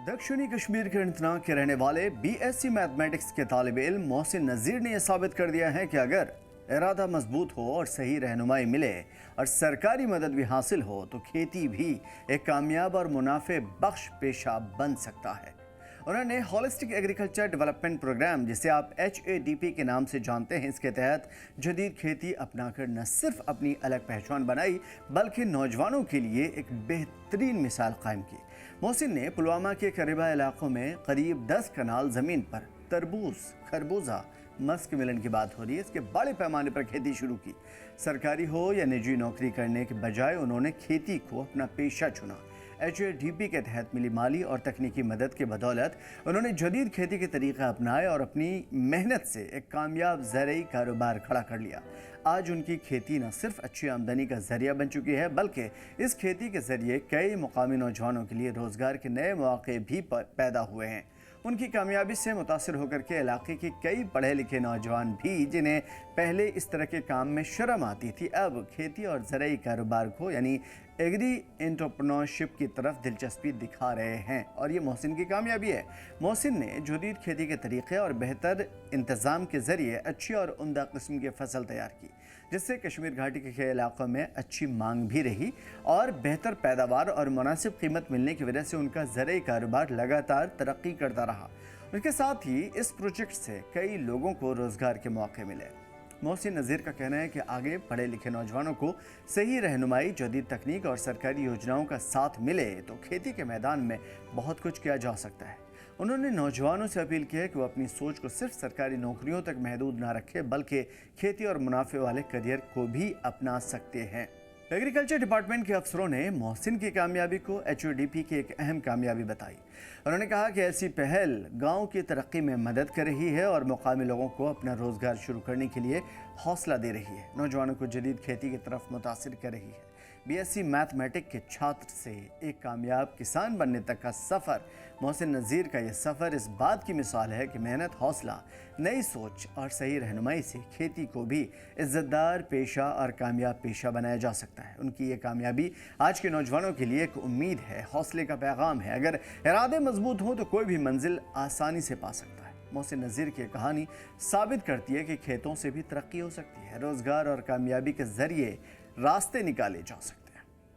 दक्षिणी कश्मीर के अनंतनाग के रहने वाले बीएससी मैथमेटिक्स के तालिब इल्म मोहसिन नज़ीर ने यह साबित कर दिया है कि अगर इरादा मजबूत हो और सही रहनुमाई मिले और सरकारी मदद भी हासिल हो तो खेती भी एक कामयाब और मुनाफे बख्श पेशा बन सकता है। उन्होंने हॉलिस्टिक एग्रीकल्चर डेवलपमेंट प्रोग्राम, जिसे आप HADP के नाम से जानते हैं, इसके तहत जदीद खेती अपनाकर न सिर्फ अपनी अलग पहचान बनाई बल्कि नौजवानों के लिए एक बेहतरीन मिसाल कायम की। मोहसिन ने पुलवामा के करीबा इलाकों में करीब 10 कनाल ज़मीन पर तरबूज, खरबूजा, मस्क मिलन की बात हो रही है, इसके बड़े पैमाने पर खेती शुरू की। सरकारी हो या निजी नौकरी करने के बजाय उन्होंने खेती को अपना पेशा चुना। HADP के तहत मिली माली और तकनीकी मदद की बदौलत उन्होंने जदीद खेती के तरीक़े अपनाए और अपनी मेहनत से एक कामयाब ज़रई कारोबार खड़ा कर लिया। आज उनकी खेती न सिर्फ अच्छी आमदनी का ज़रिया बन चुकी है बल्कि इस खेती के ज़रिए कई मुकामी नौजवानों के लिए रोज़गार के नए मौके भी पैदा हुए हैं। उनकी कामयाबी से मुतासिर होकर के इलाके के कई पढ़े लिखे नौजवान भी, जिन्हें पहले इस तरह के काम में शर्म आती थी, अब खेती और ज़रई कारोबार को यानी एग्री एंटरप्रेन्योरशिप की तरफ दिलचस्पी दिखा रहे हैं और ये मोहसिन की कामयाबी है। मोहसिन ने जदीद खेती के तरीक़े और बेहतर इंतज़ाम के ज़रिए अच्छी और उम्दा किस्म की फसल तैयार की, जिससे कश्मीर घाटी के कई इलाकों में अच्छी मांग भी रही और बेहतर पैदावार और मुनासिब कीमत मिलने की वजह से उनका ज़रई कारोबार लगातार तरक्की करता रहा। उनके साथ ही इस प्रोजेक्ट से कई लोगों को रोज़गार के मौके मिले। मोहसिन नज़ीर का कहना है कि आगे पढ़े लिखे नौजवानों को सही रहनुमाई, जदीद तकनीक और सरकारी योजनाओं का साथ मिले तो खेती के मैदान में बहुत कुछ किया जा सकता है। उन्होंने नौजवानों से अपील की है कि वो अपनी सोच को सिर्फ सरकारी नौकरियों तक महदूद ना रखें बल्कि खेती और मुनाफे वाले करियर को भी अपना सकते हैं। एग्रीकल्चर डिपार्टमेंट के अफसरों ने मोहसिन की कामयाबी को HADP की एक अहम कामयाबी बताई। उन्होंने कहा कि ऐसी पहल गांव की तरक्की में मदद कर रही है और मुकामी लोगों को अपना रोज़गार शुरू करने के लिए हौसला दे रही है, नौजवानों को जदीद खेती की तरफ मुतासिर कर रही है। BSc मैथमेटिक्स के छात्र से एक कामयाब किसान बनने तक का सफ़र, मोहसिन नज़ीर का यह सफ़र इस बात की मिसाल है कि मेहनत, हौसला, नई सोच और सही रहनुमाई से खेती को भी इज़्ज़तदार पेशा और कामयाब पेशा बनाया जा सकता है। उनकी ये कामयाबी आज के नौजवानों के लिए एक उम्मीद है, हौसले का पैगाम है। अगर इरादे मजबूत हों तो कोई भी मंजिल आसानी से पा सकता है। मोहसिन नज़ीर की कहानी साबित करती है कि खेतों से भी तरक्की हो सकती है, रोज़गार और कामयाबी के ज़रिए रास्ते निकाले जा सकते हैं।